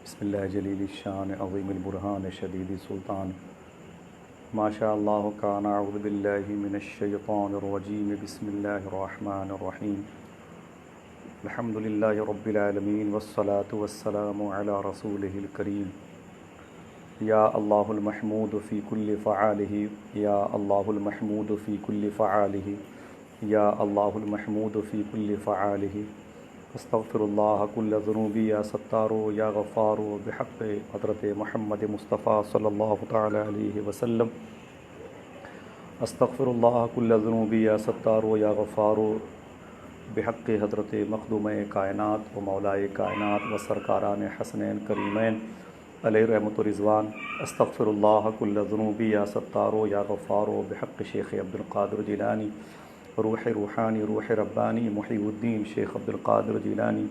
بسم اللہ جلیل الشان عظیم البرہان شدید السلطان ما شاء اللہ کان اعوذ باللہ من الشیطان الرجیم بسم اللہ الرحمن الرحیم الحمد للہ رب العالمین والصلاة والسلام علی رسولہ الکریم یا اللہ المحمود فی کل فعالہ یا اللہ المحمود فی کل فعالہ یا اللہ المحمود فی کل فعالہ استغفر اللہ کل ذنوبی یا ستارو یا غفارو بحق حضرت محمد مصطفیٰ صلی اللہ تعالی علیہ وسلم استغفر اللہ کل ذنوبی یا ستارو یا غفارو بحق حضرت مخدوم کائنات و مولائے کائنات و سرکاران حسنین کریمین علیہ رحمت و رضوان استغفر اللہ کل ذنوبی یا ستارو یا غفارو بحق شیخ عبد القادر جیلانی روح روحانی روح ربانی محی الدین شیخ عبد القادر جیلانی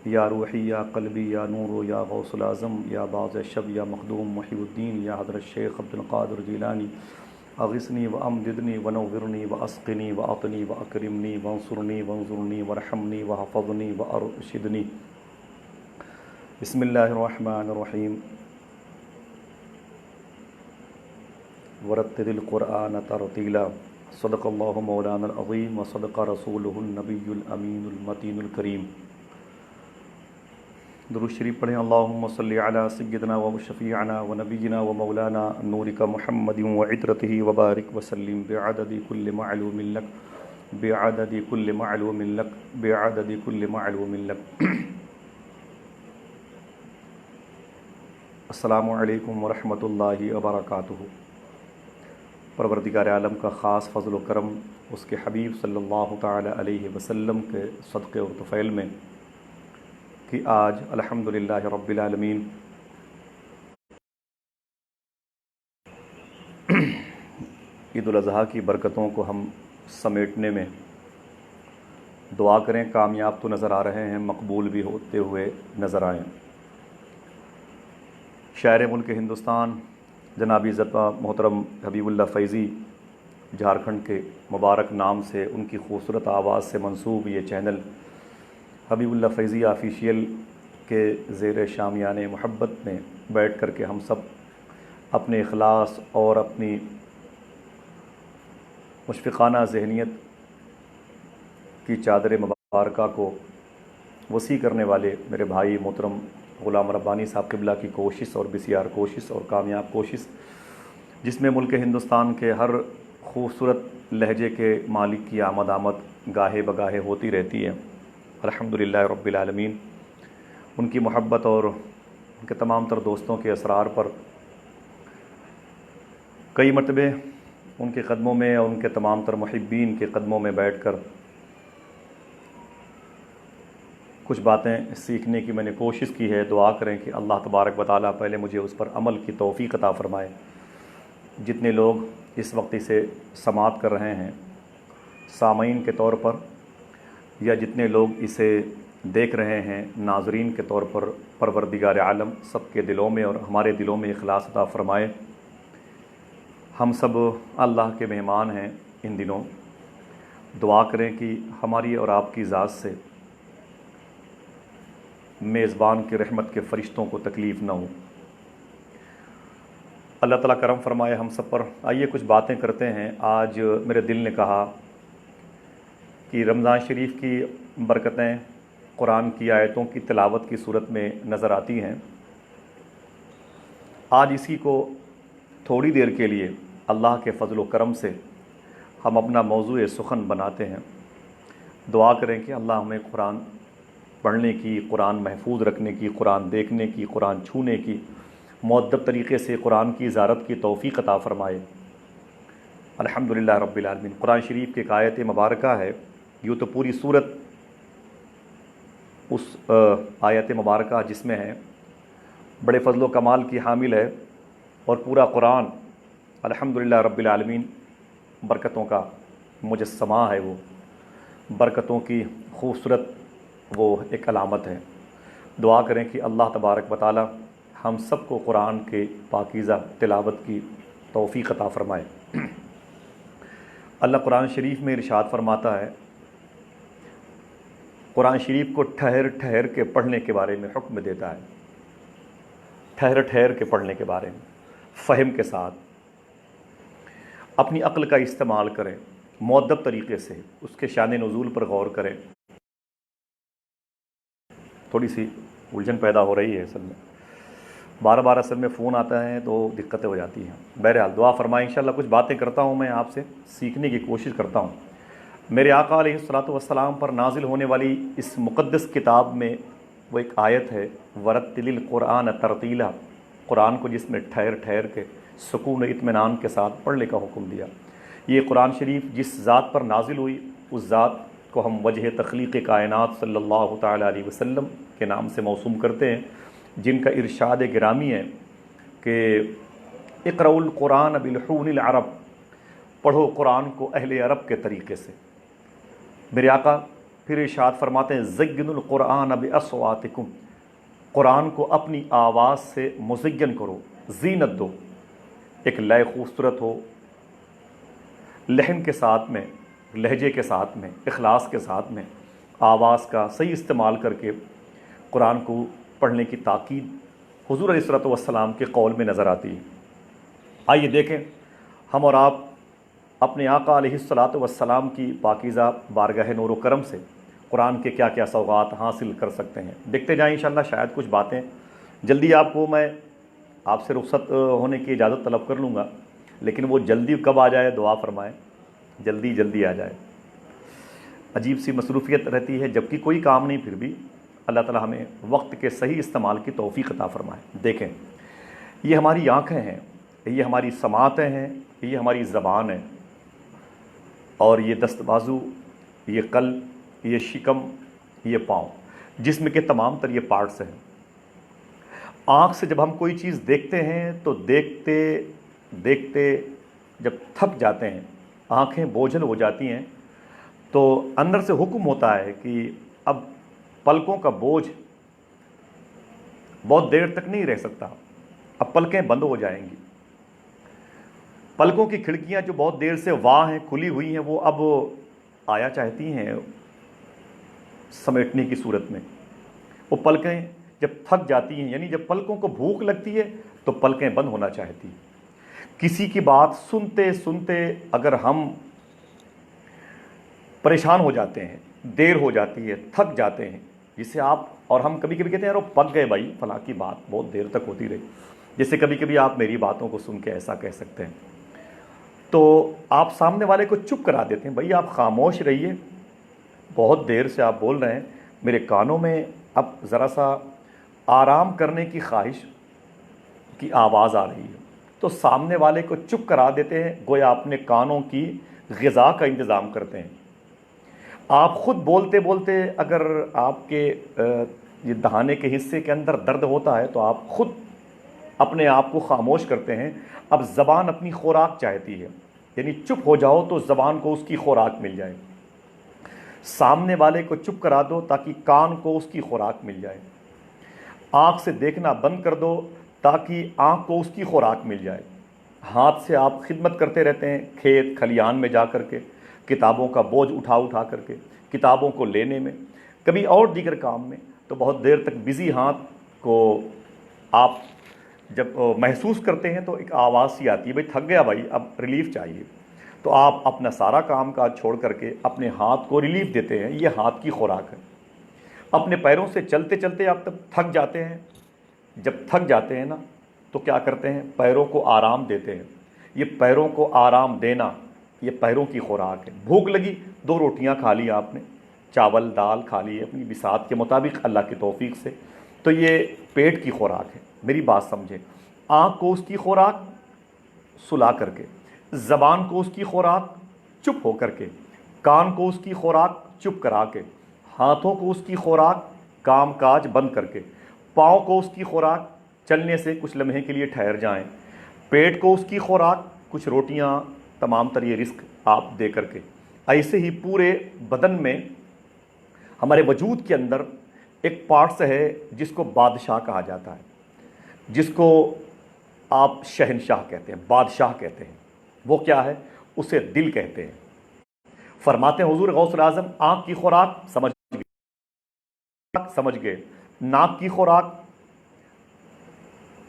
یا روحی یا قلبی یا نور یا غوث العظم یا باز شب یا مخدوم محی الدین یا حضرت شیخ عبد القادر جیلانی اغثنی و امددنی و نورنی و اسقنی و اطنی و اکرمنی وانصرنی وانظرنی ورحمنی و حفظنی و ارشدنی بسم اللہ الرحمن الرحیم ورتل القرآن ترتیلا صدق اللہ مولانا العظیم و صدق رسولہ النبی الامین المتین الکریم درود شریف پڑھیں اللہم صلی علی سیدنا و شفیعنا و نبینا و مولانا نورک محمد و عطرتہ وبارک وسلم بعدد کل معلوم لک بعدد کل معلوم لک بعدد کل معلوم لک السلام علیکم ورحمۃ اللہ وبرکاتہ۔ پروردگار عالم کا خاص فضل و کرم اس کے حبیب صلی اللہ تعالی علیہ وسلم کے صدقے اور طفیل میں کہ آج الحمدللہ رب العالمین عید الاضحیٰ کی برکتوں کو ہم سمیٹنے میں دعا کریں کامیاب تو نظر آ رہے ہیں، مقبول بھی ہوتے ہوئے نظر آئیں۔ شاعر ملک ہندوستان جناب عزت محترم حبیب اللہ فیضی جھارکھنڈ کے مبارک نام سے ان کی خوبصورت آواز سے منسوب یہ چینل حبیب اللہ فیضی آفیشیل کے زیر شامیان محبت میں بیٹھ کر کے ہم سب اپنے اخلاص اور اپنی مشفقانہ ذہنیت کی چادر مبارکہ کو وسیع کرنے والے میرے بھائی محترم غلام ربانی صاحب قبلہ کی کوشش اور بسیار کوشش اور کامیاب کوشش، جس میں ملک ہندوستان کے ہر خوبصورت لہجے کے مالک کی آمد گاہے بگاہے ہوتی رہتی ہے۔ الحمدللہ رب العالمین ان کی محبت اور ان کے تمام تر دوستوں کے اسرار پر کئی مرتبے ان کے قدموں میں اور ان کے تمام تر محبین کے قدموں میں بیٹھ کر کچھ باتیں سیکھنے کی میں نے کوشش کی ہے۔ دعا کریں کہ اللہ تبارک و تعالیٰ پہلے مجھے اس پر عمل کی توفیق عطا فرمائے۔ جتنے لوگ اس وقت اسے سماعت کر رہے ہیں سامعین کے طور پر، یا جتنے لوگ اسے دیکھ رہے ہیں ناظرین کے طور پر، پروردگار عالم سب کے دلوں میں اور ہمارے دلوں میں اخلاص عطا فرمائے۔ ہم سب اللہ کے مہمان ہیں ان دنوں، دعا کریں کہ ہماری اور آپ کی ذات سے میزبان کے رحمت کے فرشتوں کو تکلیف نہ ہو۔ اللہ تعالیٰ کرم فرمائے ہم سب پر۔ آئیے کچھ باتیں کرتے ہیں۔ آج میرے دل نے کہا کہ رمضان شریف کی برکتیں قرآن کی آیتوں کی تلاوت کی صورت میں نظر آتی ہیں۔ آج اسی کو تھوڑی دیر کے لیے اللہ کے فضل و کرم سے ہم اپنا موضوع سخن بناتے ہیں۔ دعا کریں کہ اللہ ہمیں قرآن پڑھنے کی، قرآن محفوظ رکھنے کی، قرآن دیکھنے کی، قرآن چھونے کی، مؤدب طریقے سے قرآن کی زیارت کی توفیق عطا فرمائے۔ الحمدللہ رب العالمین۔ قرآن شریف کی ایک آیت مبارکہ ہے، یوں تو پوری صورت اس آیت مبارکہ جس میں ہے بڑے فضل و کمال کی حامل ہے، اور پورا قرآن الحمدللہ رب العالمین برکتوں کا مجسمہ ہے۔ وہ برکتوں کی خوبصورت وہ ایک علامت ہے۔ دعا کریں کہ اللہ تبارک و تعالی ہم سب کو قرآن کے پاکیزہ تلاوت کی توفیق عطا فرمائے۔ اللہ قرآن شریف میں ارشاد فرماتا ہے، قرآن شریف کو ٹھہر ٹھہر کے پڑھنے کے بارے میں حکم دیتا ہے۔ ٹھہر ٹھہر کے پڑھنے کے بارے میں، فہم کے ساتھ اپنی عقل کا استعمال کریں، مؤدب طریقے سے اس کے شان نزول پر غور کریں۔ تھوڑی سی الجھن پیدا ہو رہی ہے اصل میں، بار بار اصل میں فون آتا ہے تو دقتیں ہو جاتی ہیں۔ بہرحال دعا فرمائیں، انشاءاللہ کچھ باتیں کرتا ہوں، میں آپ سے سیکھنے کی کوشش کرتا ہوں۔ میرے آقا علیہ الصلوۃ والسلام پر نازل ہونے والی اس مقدس کتاب میں وہ ایک آیت ہے، ورتل القرآن ترتیلا، قرآن کو جس میں ٹھہر ٹھہر کے سکون و اطمینان کے ساتھ پڑھنے کا حکم دیا۔ یہ قرآن شریف جس ذات پر نازل ہوئی، اس ذات کو ہم وجہ تخلیق کائنات صلی اللہ تعالیٰ علیہ وسلم کے نام سے موسوم کرتے ہیں، جن کا ارشاد گرامی ہے کہ اقرؤ القرآن بلحون العرب، پڑھو قرآن کو اہل عرب کے طریقے سے۔ میرے آقا پھر ارشاد فرماتے ہیں زین القرآن باصواتکم، قرآن کو اپنی آواز سے مزین کرو، زینت دو، ایک لئے خوبصورت ہو، لحن کے ساتھ میں، لہجے کے ساتھ میں، اخلاص کے ساتھ میں، آواز کا صحیح استعمال کر کے قرآن کو پڑھنے کی تاکید حضور علیہ الصلوۃ والسلام کے قول میں نظر آتی ہے۔ آئیے دیکھیں ہم اور آپ اپنے آقا علیہ الصلوۃ والسلام کی پاکیزہ بارگاہ نور و کرم سے قرآن کے کیا کیا سوغات حاصل کر سکتے ہیں۔ دیکھتے جائیں انشاءاللہ، شاید کچھ باتیں جلدی میں آپ سے رخصت ہونے کی اجازت طلب کر لوں گا، لیکن وہ جلدی کب آ جائے دعا فرمائیں، جلدی جلدی آ جائے۔ عجیب سی مصروفیت رہتی ہے، جبکہ کوئی کام نہیں، پھر بھی اللہ تعالی ہمیں وقت کے صحیح استعمال کی توفیق عطا فرمائے۔ دیکھیں، یہ ہماری آنکھیں ہیں، یہ ہماری سماعتیں ہیں، یہ ہماری زبان ہے، اور یہ دست بازو، یہ قلب، یہ شکم، یہ پاؤں، جسم کے تمام تر یہ پارٹس ہیں۔ آنکھ سے جب ہم کوئی چیز دیکھتے ہیں تو دیکھتے دیکھتے جب تھک جاتے ہیں، آنکھیں بوجھل ہو جاتی ہیں، تو اندر سے حکم ہوتا ہے کہ اب پلکوں کا بوجھ بہت دیر تک نہیں رہ سکتا، اب پلکیں بند ہو جائیں گی۔ پلکوں کی کھڑکیاں جو بہت دیر سے واہ ہیں، کھلی ہوئی ہیں، وہ اب آیا چاہتی ہیں سمیٹنے کی صورت میں۔ وہ پلکیں جب تھک جاتی ہیں، یعنی جب پلکوں کو بھوک لگتی ہے تو پلکیں بند ہونا چاہتی ہیں۔ کسی کی بات سنتے سنتے اگر ہم پریشان ہو جاتے ہیں، دیر ہو جاتی ہے، تھک جاتے ہیں، جسے آپ اور ہم کبھی کبھی کہتے ہیں یار وہ پک گئے بھائی، فلاں کی بات بہت دیر تک ہوتی رہی، جیسے کبھی کبھی آپ میری باتوں کو سن کے ایسا کہہ سکتے ہیں، تو آپ سامنے والے کو چپ کرا دیتے ہیں، بھائی آپ خاموش رہیے، بہت دیر سے آپ بول رہے ہیں، میرے کانوں میں اب ذرا سا آرام کرنے کی خواہش کی آواز آ رہی ہے، تو سامنے والے کو چپ کرا دیتے ہیں، گویا اپنے کانوں کی غذا کا انتظام کرتے ہیں۔ آپ خود بولتے بولتے اگر آپ کے یہ دہانے کے حصے کے اندر درد ہوتا ہے تو آپ خود اپنے آپ کو خاموش کرتے ہیں۔ اب زبان اپنی خوراک چاہتی ہے، یعنی چپ ہو جاؤ تو زبان کو اس کی خوراک مل جائے، سامنے والے کو چپ کرا دو تاکہ کان کو اس کی خوراک مل جائے، آنکھ سے دیکھنا بند کر دو تاکہ آنکھ کو اس کی خوراک مل جائے، ہاتھ سے آپ خدمت کرتے رہتے ہیں، کھیت کھلیان میں جا کر کے، کتابوں کا بوجھ اٹھا کر کے، کتابوں کو لینے میں، کبھی اور دیگر کام میں، تو بہت دیر تک بزی ہاتھ کو آپ جب محسوس کرتے ہیں تو ایک آواز سی آتی ہے، بھائی تھک گیا بھائی، اب ریلیف چاہیے، تو آپ اپنا سارا کام کاج چھوڑ کر کے اپنے ہاتھ کو ریلیف دیتے ہیں، یہ ہاتھ کی خوراک ہے۔ اپنے پیروں سے چلتے چلتے آپ تب تھک جاتے ہیں، جب تھک جاتے ہیں نا تو کیا کرتے ہیں، پیروں کو آرام دیتے ہیں۔ یہ پیروں کو آرام دینا، یہ پیروں کی خوراک ہے۔ بھوک لگی، 2 روٹیاں کھا لی آپ نے، چاول دال کھا لی اپنی بساط کے مطابق اللہ کی توفیق سے، تو یہ پیٹ کی خوراک ہے۔ میری بات سمجھیں، آنکھ کو اس کی خوراک سلا کر کے، زبان کو اس کی خوراک چپ ہو کر کے، کان کو اس کی خوراک چپ کرا کے، ہاتھوں کو اس کی خوراک کام کاج بند کر کے، پاؤں کو اس کی خوراک چلنے سے کچھ لمحے کے لیے ٹھہر جائیں، پیٹ کو اس کی خوراک کچھ روٹیاں، تمام تر یہ رزق آپ دے کر کے، ایسے ہی پورے بدن میں ہمارے وجود کے اندر ایک پارٹس ہے جس کو بادشاہ کہا جاتا ہے، جس کو آپ شہنشاہ کہتے ہیں، بادشاہ کہتے ہیں۔ وہ کیا ہے؟ اسے دل کہتے ہیں۔ فرماتے ہیں حضور غوث الاعظم، آنکھ کی خوراک سمجھ گئے، ناک کی خوراک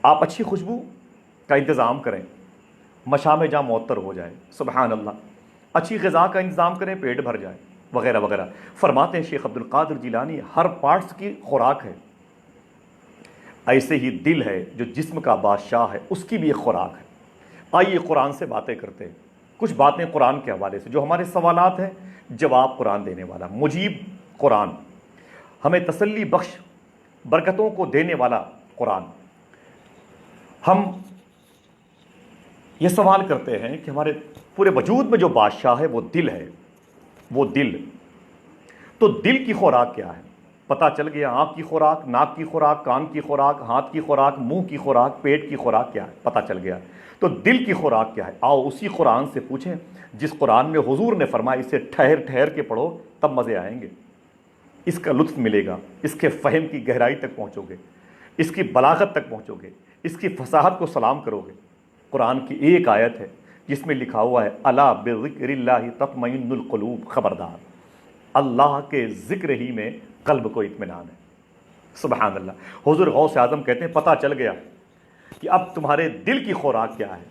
آپ اچھی خوشبو کا انتظام کریں، مشام جہاں معطر ہو جائے، سبحان اللہ، اچھی غذا کا انتظام کریں، پیٹ بھر جائے، وغیرہ وغیرہ۔ فرماتے ہیں شیخ عبد القادر جیلانی، ہر پارٹس کی خوراک ہے، ایسے ہی دل ہے جو جسم کا بادشاہ ہے، اس کی بھی ایک خوراک ہے۔ آئیے قرآن سے باتیں کرتے ہیں، کچھ باتیں قرآن کے حوالے سے، جو ہمارے سوالات ہیں جواب قرآن دینے والا، مجیب قرآن، ہمیں تسلی بخش برکتوں کو دینے والا قرآن۔ ہم یہ سوال کرتے ہیں کہ ہمارے پورے وجود میں جو بادشاہ ہے وہ دل ہے، وہ دل، تو دل کی خوراک کیا ہے؟ پتہ چل گیا، آنکھ کی خوراک، ناک کی خوراک، کان کی خوراک، ہاتھ کی خوراک، منہ کی خوراک، پیٹ کی خوراک کیا ہے، پتہ چل گیا۔ تو دل کی خوراک کیا ہے؟ آؤ اسی قرآن سے پوچھیں جس قرآن میں حضور نے فرمایا اسے ٹھہر ٹھہر کے پڑھو تب مزے آئیں گے، اس کا لطف ملے گا، اس کے فہم کی گہرائی تک پہنچو گے، اس کی بلاغت تک پہنچو گے، اس کی فصاحت کو سلام کرو گے۔ قرآن کی ایک آیت ہے جس میں لکھا ہوا ہے الا بذکر اللہ تطمئن القلوب، خبردار، اللہ کے ذکر ہی میں قلب کو اطمینان ہے۔ سبحان اللہ۔ حضور غوث اعظم کہتے ہیں پتہ چل گیا کہ اب تمہارے دل کی خوراک کیا ہے۔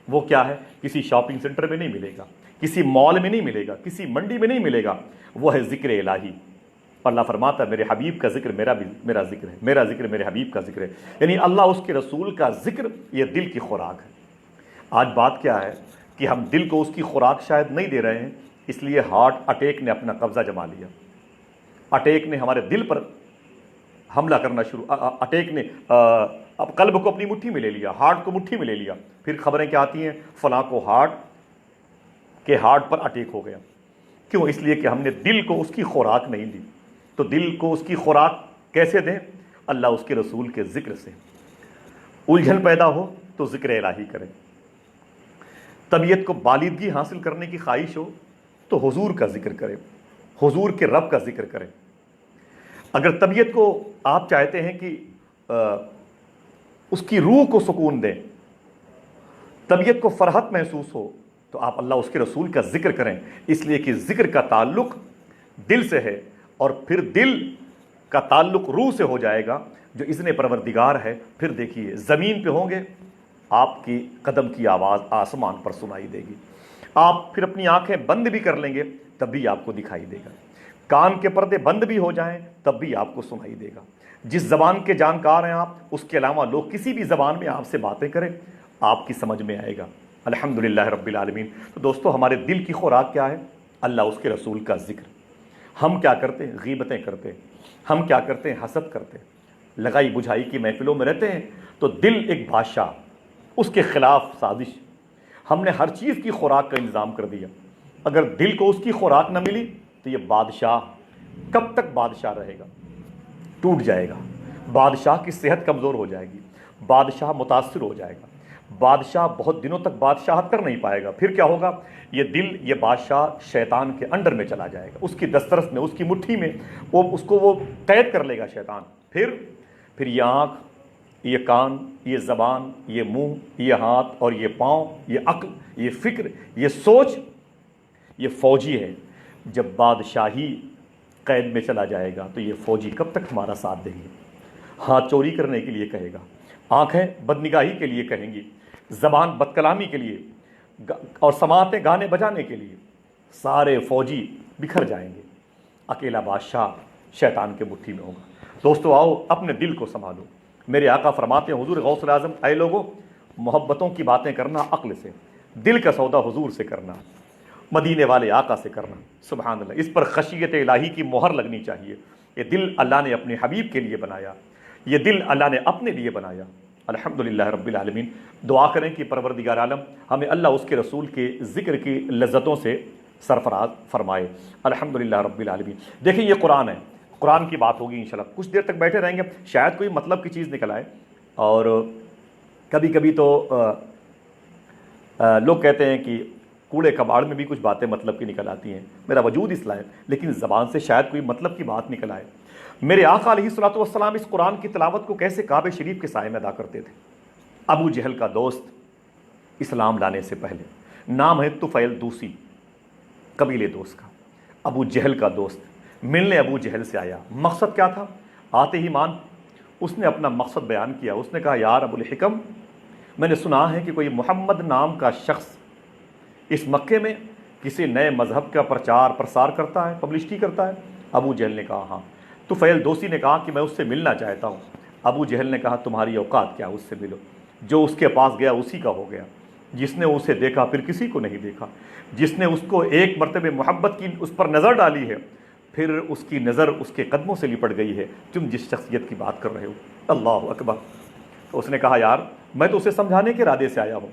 وہ کیا ہے؟ کسی شاپنگ سینٹر میں نہیں ملے گا، کسی مال میں نہیں ملے گا، کسی منڈی میں نہیں ملے گا، وہ ہے ذکر الہی۔ اللہ فرماتا ہے میرے حبیب کا ذکر میرا ذکر ہے، میرا ذکر میرے حبیب کا ذکر ہے، یعنی اللہ اس کے رسول کا ذکر، یہ دل کی خوراک ہے۔ آج بات کیا ہے کہ ہم دل کو اس کی خوراک شاید نہیں دے رہے ہیں، اس لیے ہارٹ اٹیک نے اپنا قبضہ جما لیا، اٹیک نے ہمارے دل پر حملہ کرنا اٹیک نے اب قلب کو اپنی مٹھی میں لے لیا، ہارٹ کو مٹھی میں لے لیا۔ پھر خبریں کیا آتی ہیں؟ فلاں کو ہارٹ پر اٹیک ہو گیا۔ کیوں؟ اس لیے کہ ہم نے دل کو اس کی خوراک نہیں دی۔ تو دل کو اس کی خوراک کیسے دیں؟ اللہ اس کے رسول کے ذکر سے۔ الجھن پیدا ہو تو ذکر الہی کریں، طبیعت کو بالغی حاصل کرنے کی خواہش ہو تو حضور کا ذکر کریں، حضور کے رب کا ذکر کریں۔ اگر طبیعت کو آپ چاہتے ہیں کہ اس کی روح کو سکون دیں، طبیعت کو فرحت محسوس ہو، تو آپ اللہ اس کے رسول کا ذکر کریں، اس لیے کہ ذکر کا تعلق دل سے ہے، اور پھر دل کا تعلق روح سے ہو جائے گا جو اذن پروردگار ہے۔ پھر دیکھیے زمین پہ ہوں گے، آپ کی قدم کی آواز آسمان پر سنائی دے گی، آپ پھر اپنی آنکھیں بند بھی کر لیں گے تب بھی آپ کو دکھائی دے گا، کان کے پردے بند بھی ہو جائیں تب بھی آپ کو سنائی دے گا۔ جس زبان کے جانکار ہیں آپ، اس کے علاوہ لوگ کسی بھی زبان میں آپ سے باتیں کریں، آپ کی سمجھ میں آئے گا۔ الحمدللہ رب العالمین۔ تو دوستو، ہمارے دل کی خوراک کیا ہے؟ اللہ اس کے رسول کا ذکر۔ ہم کیا کرتے ہیں؟ غیبتیں کرتے ہیں، ہم کیا کرتے ہیں؟ حسد کرتے ہیں، لگائی بجھائی کی محفلوں میں رہتے ہیں۔ تو دل ایک بادشاہ، اس کے خلاف سازش، ہم نے ہر چیز کی خوراک کا انتظام کر دیا۔ اگر دل کو اس کی خوراک نہ ملی تو یہ بادشاہ کب تک بادشاہ رہے گا؟ ٹوٹ جائے گا، بادشاہ کی صحت کمزور ہو جائے گی، بادشاہ متاثر ہو جائے گا، بادشاہ بہت دنوں تک بادشاہت کر نہیں پائے گا۔ پھر کیا ہوگا؟ یہ دل، یہ بادشاہ شیطان کے انڈر میں چلا جائے گا، اس کی دسترس میں، اس کی مٹھی میں، اس کو قید کر لے گا شیطان۔ پھر یہ آنکھ، یہ کان، یہ زبان، یہ منہ، یہ ہاتھ اور یہ پاؤں، یہ عقل، یہ فکر، یہ سوچ، یہ فوجی ہے۔ جب بادشاہی قید میں چلا جائے گا تو یہ فوجی کب تک ہمارا ساتھ دیں گے؟ ہاتھ چوری کرنے کے لیے کہے گا، آنکھیں بدنگاہی کے لیے کہیں گی، زبان بد کلامی کے لیے، اور سماعتیں گانے بجانے کے لیے، سارے فوجی بکھر جائیں گے، اکیلا بادشاہ شیطان کے مٹھی میں ہوگا۔ دوستو آؤ اپنے دل کو سنبھالو۔ میرے آقا فرماتے ہیں، حضور غوث اعظم، اے لوگوں، محبتوں کی باتیں کرنا عقل سے، دل کا سودا حضور سے کرنا، مدینے والے آقا سے کرنا۔ سبحان اللہ، اس پر خشیت الہی کی مہر لگنی چاہیے۔ یہ دل اللہ نے اپنے حبیب کے لیے بنایا، یہ دل اللہ نے اپنے لیے بنایا۔ الحمدللہ رب العالمین۔ دعا کریں کہ پروردگار عالم ہمیں اللہ اس کے رسول کے ذکر کی لذتوں سے سرفراز فرمائے۔ الحمدللہ رب العالمین۔ دیکھیں یہ قرآن ہے، قرآن کی بات ہوگی انشاءاللہ، کچھ دیر تک بیٹھے رہیں گے، شاید کوئی مطلب کی چیز نکل آئے۔ اور کبھی کبھی تو لوگ کہتے ہیں کہ کوڑے کباڑ میں بھی کچھ باتیں مطلب کی نکل آتی ہیں، میرا وجود اس لائق، لیکن زبان سے شاید کوئی مطلب کی بات نکل آئے۔ میرے آقا علیہ الصلوۃ والسلام اس قرآن کی تلاوت کو کیسے کعبہ شریف کے سائے میں ادا کرتے تھے۔ ابو جہل کا دوست اسلام لانے سے پہلے، نام ہے طفیل دوسی، قبیلے دوست کا، ابو جہل کا دوست، ملنے ابو جہل سے آیا، مقصد کیا تھا؟ آتے ہی مان اس نے اپنا مقصد بیان کیا. اس نے کہا یار ابو الحکم، میں نے سنا ہے کہ کوئی محمد نام کا شخص اس مکے میں کسی نئے مذہب کا پرچار پرسار کرتا ہے، پبلشٹی کرتا ہے. ابو جہل نے کہا ہاں. طفیل دوسی نے کہا کہ میں اس سے ملنا چاہتا ہوں. ابو جہل نے کہا تمہاری اوقات کیا، اس سے ملو. جو اس کے پاس گیا اسی کا ہو گیا. جس نے اسے دیکھا پھر کسی کو نہیں دیکھا. جس نے اس کو ایک مرتبہ محبت کی اس پر نظر ڈالی ہے، پھر اس کی نظر اس کے قدموں سے لپٹ گئی ہے. تم جس شخصیت کی بات کر رہے ہو. اللہ اکبر. تو اس نے کہا یار میں تو اسے سمجھانے کے ارادے سے آیا ہوں.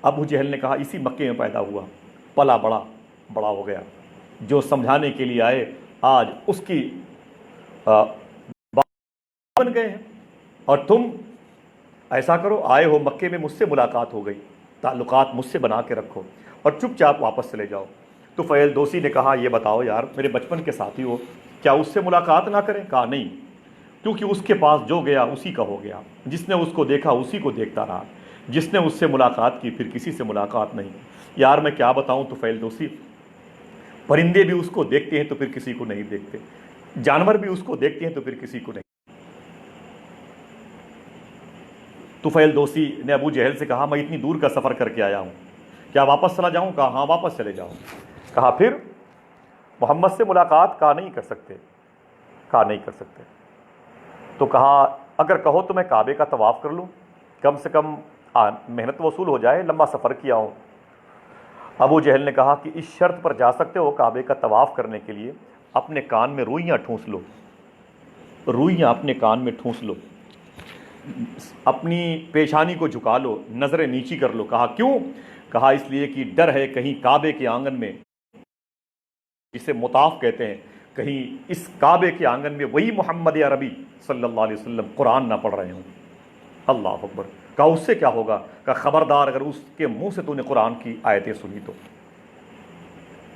ابو جہل نے کہا اسی مکے میں پیدا ہوا، پلا بڑا ہو گیا. جو سمجھانے کے لیے آئے آج اس کی بن گئے ہیں. اور تم ایسا کرو، آئے ہو مکے میں، مجھ سے ملاقات ہو گئی، تعلقات مجھ سے بنا کے رکھو اور چپ چاپ واپس چلے جاؤ. تو طفیل دوسی نے کہا یہ بتاؤ یار، میرے بچپن کے ساتھی ہو، کیا اس سے ملاقات نہ کریں؟ کہا نہیں، کیونکہ اس کے پاس جو گیا اسی کا ہو گیا. جس نے اس کو دیکھا اسی کو دیکھتا رہا. جس نے اس سے ملاقات کی پھر کسی سے ملاقات نہیں. یار میں کیا بتاؤں طفیل دوسی، پرندے بھی اس کو دیکھتے ہیں تو پھر کسی کو نہیں دیکھتے، جانور بھی اس کو دیکھتے ہیں تو پھر کسی کو نہیں. طفیل دوسی نے ابو جہل سے کہا میں اتنی دور کا سفر کر کے آیا ہوں، کیا واپس چلا جاؤں؟ کہا ہاں واپس چلے جاؤ. کہا پھر محمد سے ملاقات؟ کہا نہیں کر سکتے. کہا نہیں کر سکتے. تو کہا اگر کہو تو میں کعبے کا طواف کر لوں، کم سے کم محنت وصول ہو جائے، لمبا سفر کیا ہوں. ابو جہل نے کہا کہ اس شرط پر جا سکتے ہو کعبے کا طواف کرنے کے لیے اپنے کان میں روئیاں ٹھونس لو. روئیاں اپنے کان میں ٹھونس لو، اپنی پیشانی کو جھکا لو، نظریں نیچی کر لو. کہا کیوں؟ کہا اس لیے کہ ڈر ہے کہیں کعبے کے آنگن میں، جسے مطاف کہتے ہیں، کہیں اس کعبے کے آنگن میں وہی محمد عربی صلی اللہ علیہ وسلم قرآن نہ پڑھ رہے ہوں. اللہ اکبر. کہا اس سے کیا ہوگا؟ کہا خبردار اگر اس کے منہ سے تو نے قرآن کی آیتیں سنی تو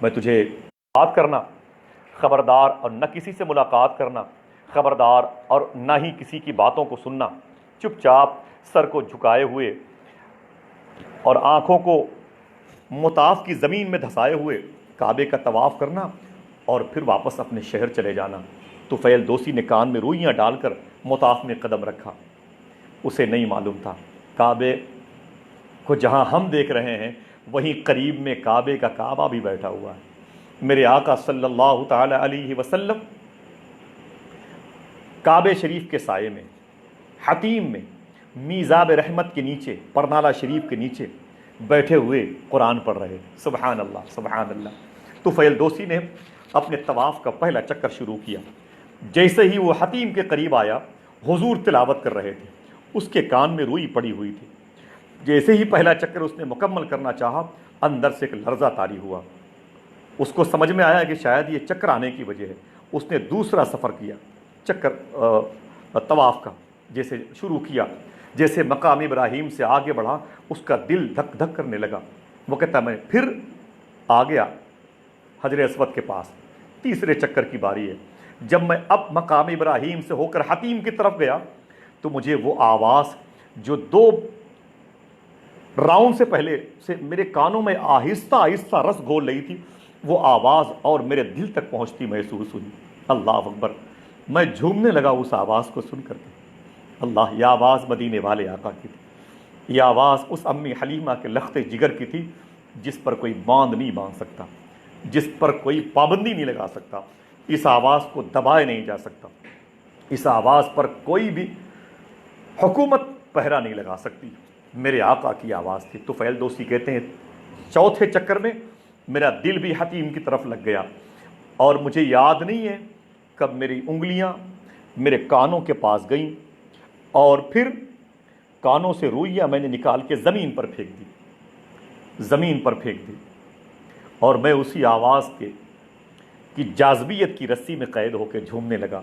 میں تجھے بات کرنا خبردار، اور نہ کسی سے ملاقات کرنا خبردار، اور نہ ہی کسی کی باتوں کو سننا. چپ چاپ سر کو جھکائے ہوئے اور آنکھوں کو مطاف کی زمین میں دھسائے ہوئے کعبے کا طواف کرنا اور پھر واپس اپنے شہر چلے جانا. طفیل دوسی نے کان میں روئیاں ڈال کر مطاف میں قدم رکھا. اسے نہیں معلوم تھا کعبے کو جہاں ہم دیکھ رہے ہیں وہیں قریب میں کعبے کا کعبہ بھی بیٹھا ہوا ہے. میرے آقا صلی اللہ تعالی علیہ وسلم کعبے شریف کے سائے میں، حتیم میں، میزاب رحمت کے نیچے، پرنالہ شریف کے نیچے بیٹھے ہوئے قرآن پڑھ رہے. سبحان اللہ سبحان اللہ. طفیل دوسی نے اپنے طواف کا پہلا چکر شروع کیا. جیسے ہی وہ حتیم کے قریب آیا، حضور تلاوت کر رہے تھے، اس کے کان میں روئی پڑی ہوئی تھی. جیسے ہی پہلا چکر اس نے مکمل کرنا چاہا، اندر سے ایک لرزہ طاری ہوا. اس کو سمجھ میں آیا کہ شاید یہ چکر آنے کی وجہ ہے. اس نے دوسرا سفر کیا، چکر طواف کا جیسے شروع کیا. جیسے مقام ابراہیم سے آگے بڑھا، اس کا دل دھک دھک کرنے لگا. وہ کہتا میں پھر آ گیا حجر اسود کے پاس. تیسرے چکر کی باری ہے. جب میں اب مقام ابراہیم سے ہو کر حتیم کی طرف گیا تو مجھے وہ آواز جو 2 راؤنڈ سے پہلے سے میرے کانوں میں آہستہ آہستہ رس گھول رہی تھی، وہ آواز اور میرے دل تک پہنچتی محسوس ہوئی. اللہ اکبر. میں جھومنے لگا اس آواز کو سن کر کے. اللہ، یہ آواز مدینے والے آقا کی تھی. یہ آواز اس امی حلیمہ کے لخت جگر کی تھی جس پر کوئی باندھ نہیں باندھ سکتا، جس پر کوئی پابندی نہیں لگا سکتا. اس آواز کو دبائے نہیں جا سکتا. اس آواز پر کوئی بھی حکومت پہرا نہیں لگا سکتی. میرے آقا کی آواز تھی. طفیل دوسی کہتے ہیں چوتھے چکر میں میرا دل بھی حتیم کی طرف لگ گیا اور مجھے یاد نہیں ہے کب میری انگلیاں میرے کانوں کے پاس گئیں اور پھر کانوں سے روئیاں میں نے نکال کے زمین پر پھینک دی اور میں اسی آواز کی جاذبیت کی رسی میں قید ہو کے جھومنے لگا.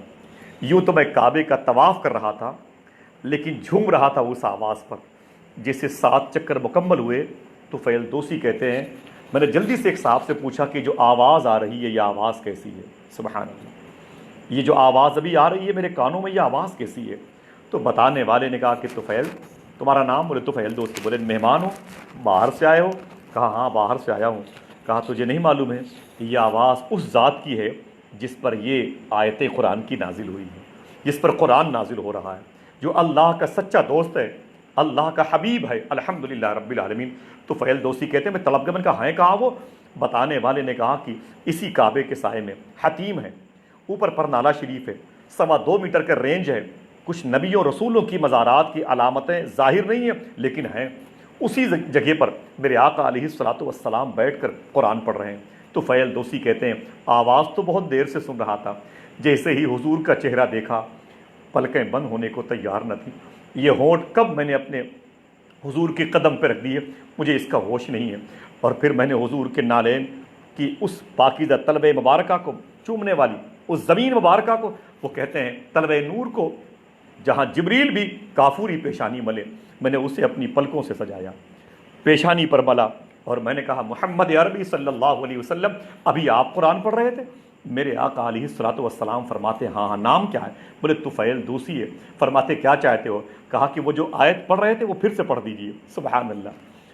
یوں تو میں کعبے کا طواف کر رہا تھا لیکن جھوم رہا تھا اس آواز پر. جیسے 7 چکر مکمل ہوئے طفیل دوسی کہتے ہیں میں نے جلدی سے ایک صاحب سے پوچھا کہ جو آواز آ رہی ہے یہ آواز کیسی ہے؟ سبحان اللہ. یہ جو آواز ابھی آ رہی ہے میرے کانوں میں، یہ آواز کیسی ہے؟ تو بتانے والے نے کہا کہ طفیل تمہارا نام؟ بولے طفیل دوسی. بولے مہمان ہو، باہر سے آئے ہو؟ کہا ہاں باہر سے آیا ہوں. کہا تجھے نہیں معلوم ہے یہ آواز اس ذات کی ہے جس پر یہ آیت قرآن کی نازل ہوئی ہے، جس پر قرآن نازل ہو رہا ہے، جو اللہ کا سچا دوست ہے، اللہ کا حبیب ہے، الحمدللہ رب العالمین۔ تو فیل دوسی کہتے ہیں میں طلب گیا، میں نے کہا ہیں کہاں وہ؟ بتانے والے نے کہا کہ اسی کعبے کے سائے میں حتیم ہے، اوپر پر نالہ شریف ہے، 2.25 میٹر کا رینج ہے، کچھ نبیوں رسولوں کی مزارات کی علامتیں ظاہر نہیں ہیں لیکن ہیں، اسی جگہ پر میرے آقا علیہ الصلوۃ والسلام بیٹھ کر قرآن پڑھ رہے ہیں۔ تو فیل دوسی کہتے ہیں آواز تو بہت دیر سے سن رہا تھا، جیسے ہی حضور کا چہرہ دیکھا پلکیں بند ہونے کو تیار نہ تھی، یہ ہونٹ کب میں نے اپنے حضور کے قدم پہ رکھ دیے مجھے اس کا ہوش نہیں ہے، اور پھر میں نے حضور کے نالین کی اس پاکیزہ طلب مبارکہ کو چومنے والی اس زمین مبارکہ کو، وہ کہتے ہیں طلب نور کو، جہاں جبریل بھی کافوری پیشانی ملے، میں نے اسے اپنی پلکوں سے سجایا، پیشانی پر ملا، اور میں نے کہا محمد عربی صلی اللہ علیہ وسلم ابھی آپ قرآن پڑھ رہے تھے؟ میرے آقا علیہ الصلوۃ والسلام فرماتے ہاں ہاں، نام کیا ہے؟ بولے طفیل دوسی ہے۔ فرماتے کیا چاہتے ہو؟ کہا کہ وہ جو آیت پڑھ رہے تھے وہ پھر سے پڑھ دیجئے۔ سبحان اللہ،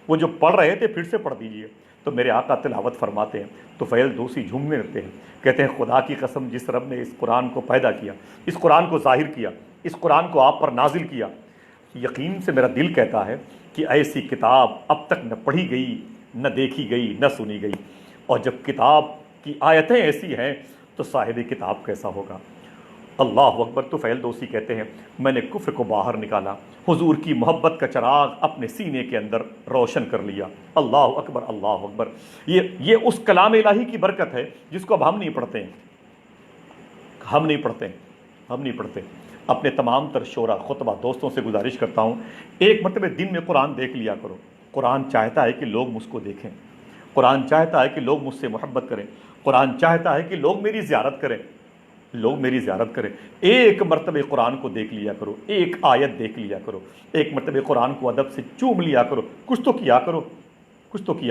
وہ جو پڑھ رہے تھے پھر سے پڑھ دیجئے۔ تو میرے آقا تلاوت فرماتے ہیں، طفیل دوسی جھومنے لگتے ہیں، کہتے ہیں خدا کی قسم جس رب نے اس قرآن کو پیدا کیا، اس قرآن کو ظاہر کیا، اس قرآن کو آپ پر نازل کیا، یقین سے میرا دل کہتا ہے کہ ایسی کتاب اب تک نہ پڑھی گئی، نہ دیکھی گئی، نہ سنی گئی، اور جب کتاب کی آیتیں ایسی ہیں تو صاحب کتاب کیسا ہوگا۔ اللہ اکبر۔ طفیل دوسی کہتے ہیں میں نے کفر کو باہر نکالا، حضور کی محبت کا چراغ اپنے سینے کے اندر روشن کر لیا۔ اللہ اکبر، اللہ اکبر۔ یہ اس کلام الہی کی برکت ہے جس کو اب ہم نہیں پڑھتے ہیں، ہم نہیں پڑھتے۔ اپنے تمام تر شورا خطبہ دوستوں سے گزارش کرتا ہوں، ایک مرتبہ دن میں قرآن دیکھ لیا کرو۔ قرآن چاہتا ہے کہ لوگ مجھ کو دیکھیں، قرآن چاہتا ہے کہ لوگ مجھ سے محبت کریں، قرآن چاہتا ہے کہ لوگ میری زیارت کریں، ایک مرتبہ قرآن کو دیکھ لیا کرو، ایک آیت دیکھ لیا کرو، ایک مرتبہ قرآن کو ادب سے چوم لیا کرو، کچھ تو کیا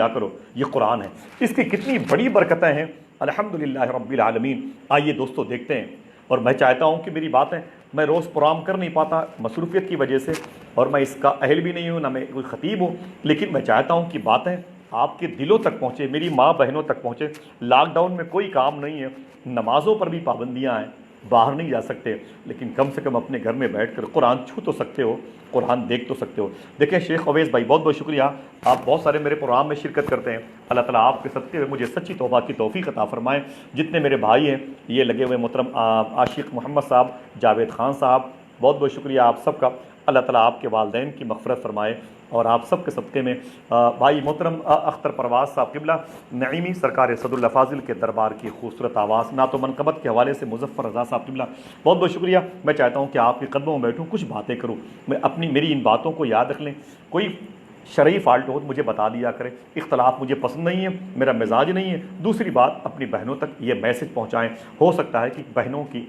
کرو۔ یہ قرآن ہے، اس کی کتنی بڑی برکتیں ہیں، الحمدللہ رب العالمین۔ آئیے دوستو دیکھتے ہیں، اور میں چاہتا ہوں کہ میری باتیں میں روز پروگرام کر نہیں پاتا مصروفیت کی وجہ سے، اور میں اس کا اہل بھی نہیں ہوں، نہ میں کوئی خطیب ہوں، لیکن میں چاہتا ہوں کہ باتیں آپ کے دلوں تک پہنچے، میری ماں بہنوں تک پہنچے۔ لاک ڈاؤن میں کوئی کام نہیں ہے، نمازوں پر بھی پابندیاں ہیں، باہر نہیں جا سکتے، لیکن کم سے کم اپنے گھر میں بیٹھ کر قرآن چھو تو سکتے ہو، قرآن دیکھ تو سکتے ہو۔ دیکھیں شیخ اویس بھائی بہت بہت شکریہ، آپ بہت سارے میرے پروگرام میں شرکت کرتے ہیں، اللہ تعالیٰ آپ کے صدقے میں مجھے سچی توبہ کی توفیق عطا فرمائے۔ جتنے میرے بھائی ہیں یہ لگے ہوئے، محترم عاشق محمد صاحب، جاوید خان صاحب، بہت بہت شکریہ آپ سب کا، اللہ تعالیٰ آپ کے والدین کی مغفرت فرمائے، اور آپ سب کے صدقے میں بھائی محترم اختر پرواز صاحب قبلہ نعیمی سرکار صدر اللہ فاضل کے دربار کی خوبصورت آواز نعت و منقبت کے حوالے سے مظفر رضا صاحب قبلہ بہت بہت شکریہ۔ میں چاہتا ہوں کہ آپ کے قدموں میں بیٹھوں، کچھ باتیں کروں، میری ان باتوں کو یاد رکھ لیں، کوئی شرعی فالٹ ہو تو مجھے بتا دیا کریں، اختلاف مجھے پسند نہیں ہے، میرا مزاج نہیں ہے۔ دوسری بات، اپنی بہنوں تک یہ میسج پہنچائیں، ہو سکتا ہے کہ بہنوں کی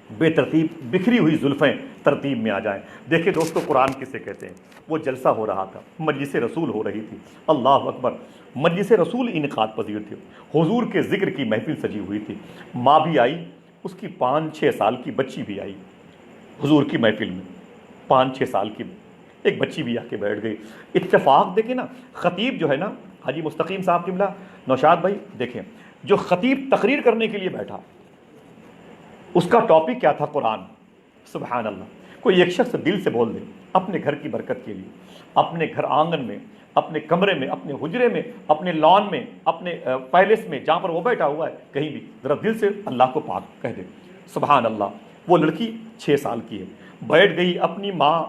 بے ترتیب بکھری ہوئی زلفیں ترتیب میں آ جائیں۔ دیکھیں دوستو قرآن کسے کہتے ہیں؟ وہ جلسہ ہو رہا تھا، مجلس رسول ہو رہی تھی، اللہ اکبر، مجلس رسول انعقاد پذیر تھی، حضور کے ذکر کی محفل سجی ہوئی تھی، ماں بھی آئی، اس کی 5-6 سال کی بچی بھی آئی حضور کی محفل میں، 5-6 سال کی ایک بچی بھی آ کے بیٹھ گئی۔ اتفاق دیکھیں نا، خطیب جو ہے نا حاجی مستقیم صاحب قبلہ، نوشاد بھائی دیکھیں، جو خطیب تقریر کرنے کے لیے بیٹھا اس کا ٹاپک کیا تھا؟ قرآن۔ سبحان اللہ۔ کوئی ایک شخص دل سے بول دے اپنے گھر کی برکت کے لیے، اپنے گھر آنگن میں، اپنے کمرے میں، اپنے حجرے میں، اپنے لان میں، اپنے پیلس میں، جہاں پر وہ بیٹھا ہوا ہے، کہیں بھی ذرا دل سے اللہ کو پاک کہہ دے سبحان اللہ۔ وہ لڑکی 6 سال کی ہے، بیٹھ گئی اپنی ماں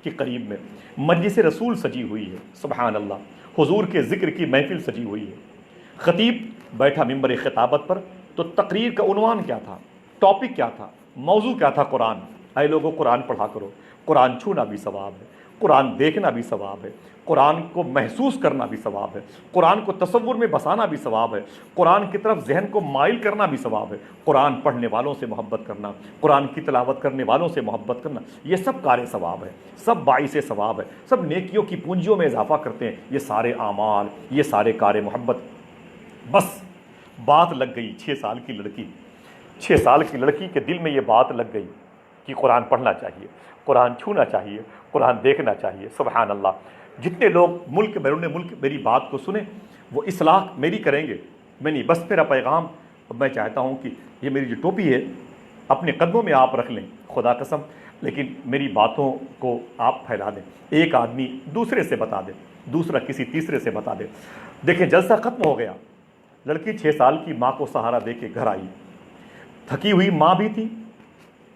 کے قریب میں، مجلس رسول سجی ہوئی ہے، سبحان اللہ، حضور کے ذکر کی محفل سجی ہوئی ہے، خطیب بیٹھا ممبر خطابت پر، تو تقریر کا عنوان کیا تھا؟ ٹاپک کیا تھا؟ موضوع کیا تھا؟ قرآن۔ اے لوگوں قرآن پڑھا کرو، قرآن چھونا بھی ثواب ہے، قرآن دیکھنا بھی ثواب ہے، قرآن کو محسوس کرنا بھی ثواب ہے، قرآن کو تصور میں بسانا بھی ثواب ہے، قرآن کی طرف ذہن کو مائل کرنا بھی ثواب ہے، قرآن پڑھنے والوں سے محبت کرنا، قرآن کی تلاوت کرنے والوں سے محبت کرنا، یہ سب کار ثواب ہے، سب باعث ثواب ہے، سب نیکیوں کی پونجیوں میں اضافہ کرتے ہیں، یہ سارے اعمال، یہ سارے کار محبت۔ بس بات لگ گئی 6 سال کی لڑکی، 6 سال کی لڑکی کے دل میں یہ بات لگ گئی کہ قرآن پڑھنا چاہیے، قرآن چھونا چاہیے، قرآن دیکھنا چاہیے، سبحان اللہ۔ جتنے لوگ ملک بیرون ملک میری بات کو سنیں وہ اصلاح میری کریں گے، میں نہیں، بس میرا پیغام میں چاہتا ہوں کہ یہ میری جو ٹوپی ہے اپنے قدموں میں آپ رکھ لیں، خدا قسم لیکن میری باتوں کو آپ پھیلا دیں، ایک آدمی دوسرے سے بتا دے، دوسرا کسی تیسرے سے بتا دے۔ دیکھیں جلسہ ختم ہو گیا، لڑکی 6 سال کی ماں کو سہارا دے کے گھر آئی، تھکی ہوئی ماں بھی تھی،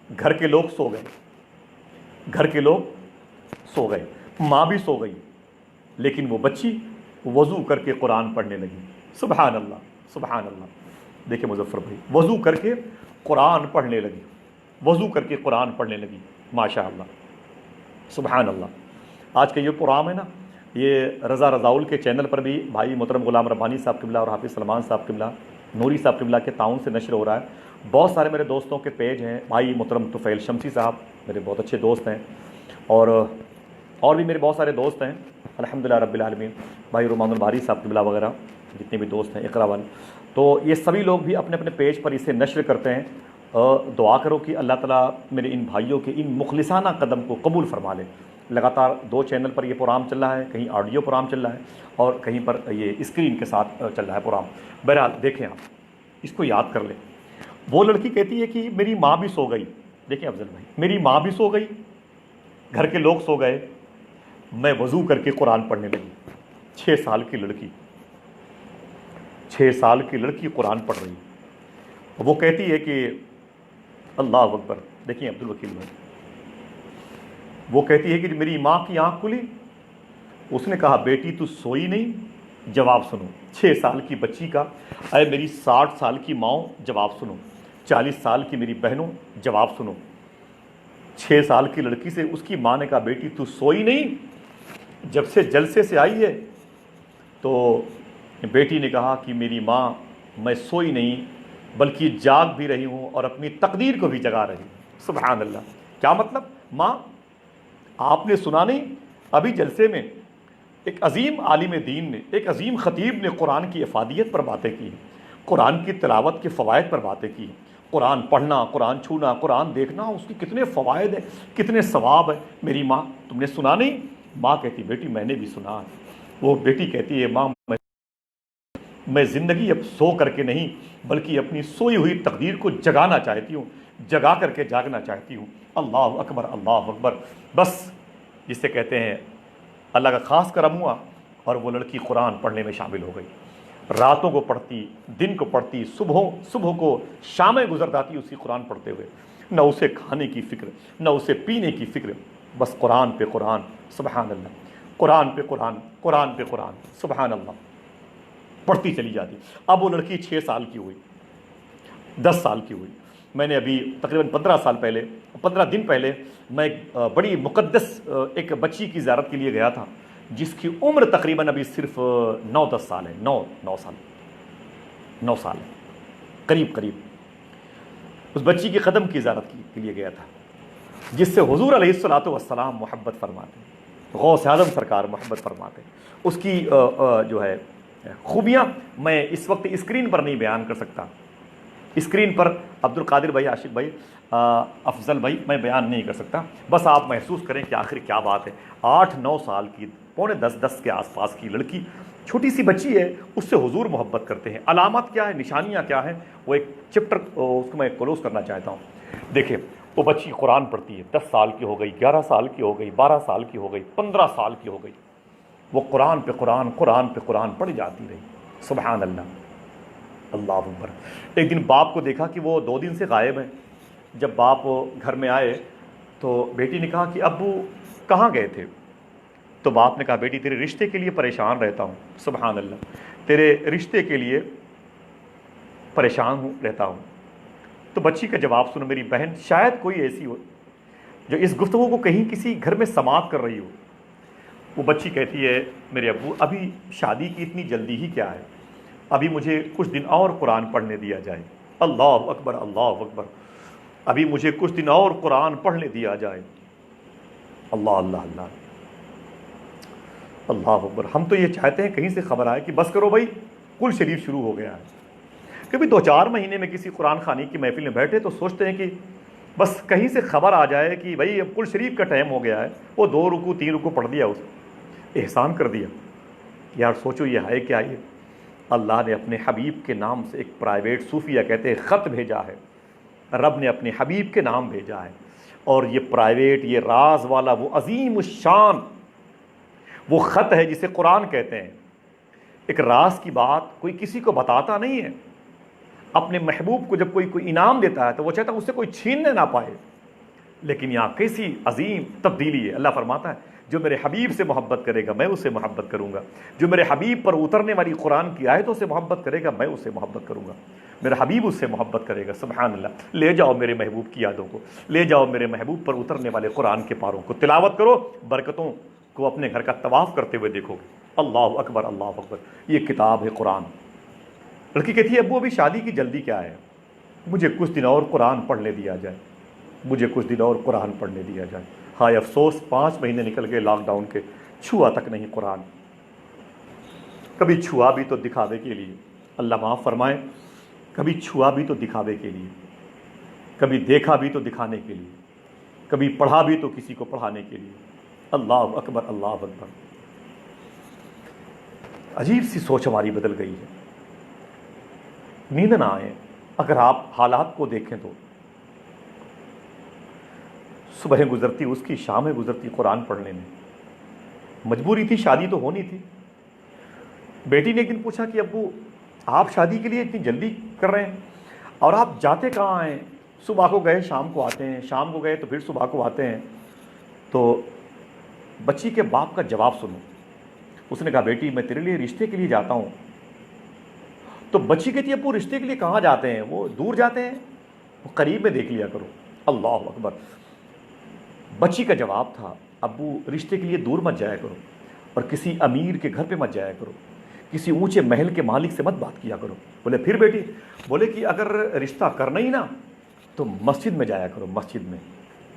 گھر کے لوگ سو گئے، گھر کے لوگ سو گئے، ماں بھی سو گئی، لیکن وہ بچی وضو کر کے قرآن پڑھنے لگی۔ سبحان اللہ، سبحان اللہ۔ دیکھیں مظفر بھائی، وضو کر کے قرآن پڑھنے لگی، وضو کر کے قرآن پڑھنے لگی، ماشاء اللہ، سبحان اللہ۔ آج کا یہ پروگرام ہے نا، یہ رضا رضاؤل کے چینل پر بھی بھائی محترم غلام ربانی صاحب قبلہ اور حافظ سلمان صاحب قبلہ، نوری صاحب قبلہ کے تعاون سے نشر ہو رہا ہے۔ بہت سارے میرے دوستوں کے پیج ہیں، بھائی محترم طفیل شمسی صاحب میرے بہت اچھے دوست ہیں، اور بھی میرے بہت سارے دوست ہیں الحمدللہ رب العالمین، بھائی رومان الباری صاحب قبلہ وغیرہ جتنے بھی دوست ہیں، اقرا والے، تو یہ سبھی لوگ بھی اپنے اپنے پیج پر اسے نشر کرتے ہیں۔ دعا کرو کہ اللہ تعالیٰ میرے ان بھائیوں کے ان مخلصانہ قدم کو قبول فرما لے۔ لگاتار 2 چینل پر یہ پروگرام چل رہا ہے، کہیں آڈیو پروگرام چل رہا ہے اور کہیں پر یہ اسکرین کے ساتھ چل رہا ہے پروگرام۔ بہرحال دیکھیں آپ اس کو یاد کر لیں۔ وہ لڑکی کہتی ہے کہ میری ماں بھی سو گئی۔ دیکھیں افضل بھائی، میری ماں بھی سو گئی، گھر کے لوگ سو گئے، میں وضو کر کے قرآن پڑھنے لگی۔ 6 سال کی لڑکی، 6 سال کی لڑکی قرآن پڑھ رہی، وہ کہتی ہے کہ اللہ اکبر۔ دیکھیں عبد الوکیل بھائی، وہ کہتی ہے کہ میری ماں کی آنکھ کھلی، اس نے کہا بیٹی تو سوئی نہیں؟ جواب سنو 6 سال کی بچی کا، اے میری 60 سال کی ماں جواب سنو، 40 سال کی میری بہنوں جواب سنو۔ 6 سال کی لڑکی سے اس کی ماں نے کہا بیٹی تو سوئی نہیں؟ جب سے جلسے سے آئی ہے تو بیٹی نے کہا کہ میری ماں میں سوئی نہیں بلکہ جاگ بھی رہی ہوں اور اپنی تقدیر کو بھی جگا رہی ہوں۔ سبحان اللہ۔ کیا مطلب؟ ماں آپ نے سنا نہیں، ابھی جلسے میں ایک عظیم عالم دین نے، ایک عظیم خطیب نے قرآن کی افادیت پر باتیں کی، قرآن کی تلاوت کے فوائد پر باتیں کی، قرآن پڑھنا، قرآن چھونا، قرآن دیکھنا، اس کی کتنے فوائد ہیں، کتنے ثواب ہیں۔ میری ماں تم نے سنا نہیں؟ ماں کہتی بیٹی میں نے بھی سنا۔ وہ بیٹی کہتی ہے ماں میں زندگی اب سو کر کے نہیں بلکہ اپنی سوئی ہوئی تقدیر کو جگانا چاہتی ہوں، جگا کر کے جاگنا چاہتی ہوں۔ اللہ اکبر، اللہ اکبر۔ بس جسے کہتے ہیں اللہ کا خاص کرم ہوا اور وہ لڑکی قرآن پڑھنے میں شامل ہو گئی۔ راتوں کو پڑھتی، دن کو پڑھتی، صبح کو شامیں گزر جاتی اسی قرآن پڑھتے ہوئے، نہ اسے کھانے کی فکر، نہ اسے پینے کی فکر، بس قرآن پہ قرآن، سبحان اللہ، قرآن پہ قرآن، قرآن پہ قرآن، سبحان اللہ، پڑھتی چلی جاتی۔ اب وہ لڑکی 6 سال کی ہوئی، 10 سال کی ہوئی۔ میں نے ابھی تقریباً 15 دن پہلے میں ایک بڑی مقدس ایک بچی کی زیارت کے لیے گیا تھا جس کی عمر تقریباً ابھی صرف 9-10 سال ہے، 9 سال قریب۔ اس بچی کے قدم کی زیارت کے لیے گیا تھا جس سے حضور علیہ الصلوۃ والسلام محبت فرماتے ہیں، غوث اعظم سرکار محبت فرماتے ہیں۔ اس کی جو ہے خوبیاں میں اس وقت اسکرین پر نہیں بیان کر سکتا، اسکرین پر عبد القادر بھائی، عاشق بھائی، افضل بھائی میں بیان نہیں کر سکتا، بس آپ محسوس کریں کہ آخر کیا بات ہے۔ 8-9 سال کی، پونے 10 کے آس پاس کی لڑکی، چھوٹی سی بچی ہے، اس سے حضور محبت کرتے ہیں۔ علامات کیا ہے، نشانیاں کیا ہیں، وہ ایک چپٹر اس کو میں کلوز کرنا چاہتا ہوں۔ دیکھیں وہ بچی قرآن پڑھتی ہے، 10 سال کی ہو گئی، 11 سال کی ہو گئی، 12 سال کی ہو گئی، 15 سال کی ہو گئی، وہ قرآن پہ قرآن، قرآن پہ قرآن پڑھی جاتی رہی۔ سبحان اللہ، اللہ اکبر۔ ایک دن باپ کو دیکھا کہ وہ 2 دن سے غائب ہیں۔ جب باپ گھر میں آئے تو بیٹی نے کہا کہ ابو کہاں گئے تھے؟ تو باپ نے کہا بیٹی تیرے رشتے کے لیے پریشان رہتا ہوں۔ سبحان اللہ، تیرے رشتے کے لیے پریشان رہتا ہوں۔ تو بچی کا جواب سنو میری بہن، شاید کوئی ایسی ہو جو اس گفتگو کو کہیں کسی گھر میں سماعت کر رہی ہو۔ وہ بچی کہتی ہے میرے ابو ابھی شادی کی اتنی جلدی ہی کیا ہے، ابھی مجھے کچھ دن اور قرآن پڑھنے دیا جائے۔ اللہ اکبر، اللہ اکبر، ابھی مجھے کچھ دن اور قرآن پڑھنے دیا جائے۔ اللہ اللہ اللہ اللہ اکبر۔ ہم تو یہ چاہتے ہیں کہیں سے خبر آئے کہ بس کرو بھائی کل شریف شروع ہو گیا ہے۔ کبھی 2-4 مہینے میں کسی قرآن خوانی کی محفل میں بیٹھے تو سوچتے ہیں کہ بس کہیں سے خبر آ جائے کہ بھائی اب کل شریف کا ٹائم ہو گیا ہے، وہ 2 رکوع 3 رکوع پڑھ دیا، اس احسان کر دیا۔ یار سوچو یہ ہے کیا؟ یہ اللہ نے اپنے حبیب کے نام سے ایک پرائیویٹ صوفیہ کہتے ہیں خط بھیجا ہے، رب نے اپنے حبیب کے نام بھیجا ہے، اور یہ پرائیویٹ، یہ راز والا وہ عظیم الشان وہ خط ہے جسے قرآن کہتے ہیں۔ ایک راز کی بات کوئی کسی کو بتاتا نہیں ہے۔ اپنے محبوب کو جب کوئی انعام دیتا ہے تو وہ چاہتا ہے اس سے کوئی چھیننے نہ پائے، لیکن یہاں کیسی عظیم تبدیلی ہے۔ اللہ فرماتا ہے جو میرے حبیب سے محبت کرے گا میں اسے محبت کروں گا، جو میرے حبیب پر اترنے والی قرآن کی آیتوں سے محبت کرے گا میں اسے محبت کروں گا، میرا حبیب اس سے محبت کرے گا۔ سبحان اللہ۔ لے جاؤ میرے محبوب کی یادوں کو، لے جاؤ میرے محبوب پر اترنے والے قرآن کے پاروں کو، تلاوت کرو، برکتوں کو اپنے گھر کا طواف کرتے ہوئے دیکھو گے۔ اللہ اکبر، اللہ اکبر۔ یہ کتاب ہے قرآن۔ لڑکی کہتی ہے ابو ابھی شادی کی جلدی کیا ہے، مجھے کچھ دن اور قرآن پڑھنے دیا جائے، مجھے کچھ دن اور قرآن پڑھنے دیا جائے۔ ہائے افسوس، 5 مہینے نکل گئے لاک ڈاؤن کے، چھوا تک نہیں قرآن۔ کبھی چھوا بھی تو دکھاوے کے لیے، اللہ معاف فرمائے، کبھی چھوا بھی تو دکھاوے کے لیے، کبھی دیکھا بھی تو دکھانے کے لیے، کبھی پڑھا بھی تو کسی کو پڑھانے کے لیے۔ اللہ اکبر، اللہ اکبر۔ عجیب سی سوچ ہماری بدل گئی ہے۔ نیند نہ آئے اگر آپ حالات کو دیکھیں تو، صبح گزرتی اس کی، شام گزرتی قرآن پڑھنے میں۔ مجبوری تھی، شادی تو ہونی تھی۔ بیٹی نے ایک دن پوچھا کہ ابو آپ شادی کے لیے اتنی جلدی کر رہے ہیں اور آپ جاتے کہاں ہیں؟ صبح کو گئے شام کو آتے ہیں، شام کو گئے تو پھر صبح کو آتے ہیں۔ تو بچی کے باپ کا جواب سنو۔ اس نے کہا بیٹی میں تیرے لیے رشتے کے لیے جاتا ہوں۔ تو بچی کہتی ہے ابو رشتے کے لیے کہاں جاتے ہیں، وہ دور جاتے ہیں، وہ قریب میں دیکھ لیا کرو۔ اللہ اکبر۔ بچی کا جواب تھا ابو رشتے کے لیے دور مت جایا کرو، اور کسی امیر کے گھر پہ مت جایا کرو، کسی اونچے محل کے مالک سے مت بات کیا کرو۔ بولے پھر بیٹی؟ بولے کہ اگر رشتہ کرنا ہی نا تو مسجد میں جایا کرو، مسجد میں۔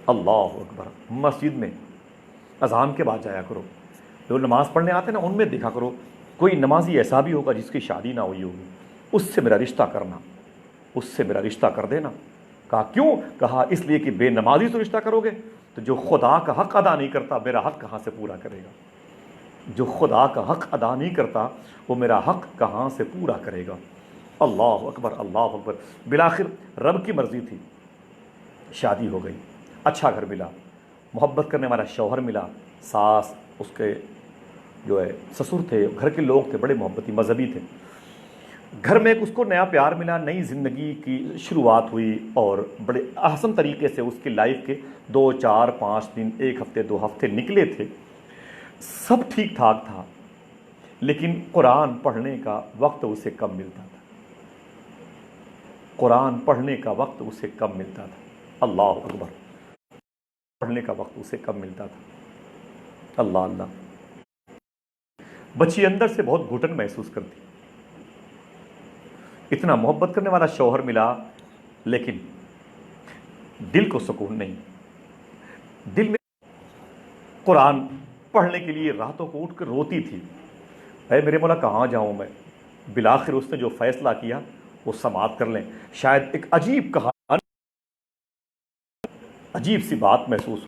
اللہ اکبر۔ مسجد میں اذان کے بعد جایا کرو، جو نماز پڑھنے آتے ہیں نا ان میں دیکھا کرو، کوئی نمازی ایسا بھی ہوگا جس کی شادی نہ ہوئی ہوگی، اس سے میرا رشتہ کرنا، اس سے میرا رشتہ کر دینا۔ کہا کیوں؟ کہا اس لیے کہ بے نمازی سے رشتہ کرو گے تو جو خدا کا حق ادا نہیں کرتا میرا حق کہاں سے پورا کرے گا؟ جو خدا کا حق ادا نہیں کرتا وہ میرا حق کہاں سے پورا کرے گا؟ اللہ اکبر، اللہ اکبر۔ بالآخر رب کی مرضی تھی، شادی ہو گئی، اچھا گھر ملا، محبت کرنے والا شوہر ملا، ساس اس کے جو ہے سسر تھے، گھر کے لوگ تھے بڑے محبتی مذہبی تھے۔ گھر میں اس کو نیا پیار ملا، نئی زندگی کی شروعات ہوئی، اور بڑے احسن طریقے سے اس کی لائف کے 2 4 5 دن، 1 ہفتے 2 ہفتے نکلے تھے، سب ٹھیک ٹھاک تھا، لیکن قرآن پڑھنے کا وقت اسے کم ملتا تھا، قرآن پڑھنے کا وقت اسے کم ملتا تھا۔ اللہ اکبر۔ پڑھنے کا وقت اسے کم ملتا تھا۔ اللہ اللہ۔ بچی اندر سے بہت گھٹن محسوس کرتی، اتنا محبت کرنے والا شوہر ملا لیکن دل کو سکون نہیں، دل میں قرآن پڑھنے کے لیے راتوں کو اٹھ کر روتی تھی، اے میرے مولا کہاں جاؤں میں؟ بالآخر اس نے جو فیصلہ کیا وہ سماعت کر لیں۔ شاید ایک عجیب کہانی، عجیب سی بات محسوس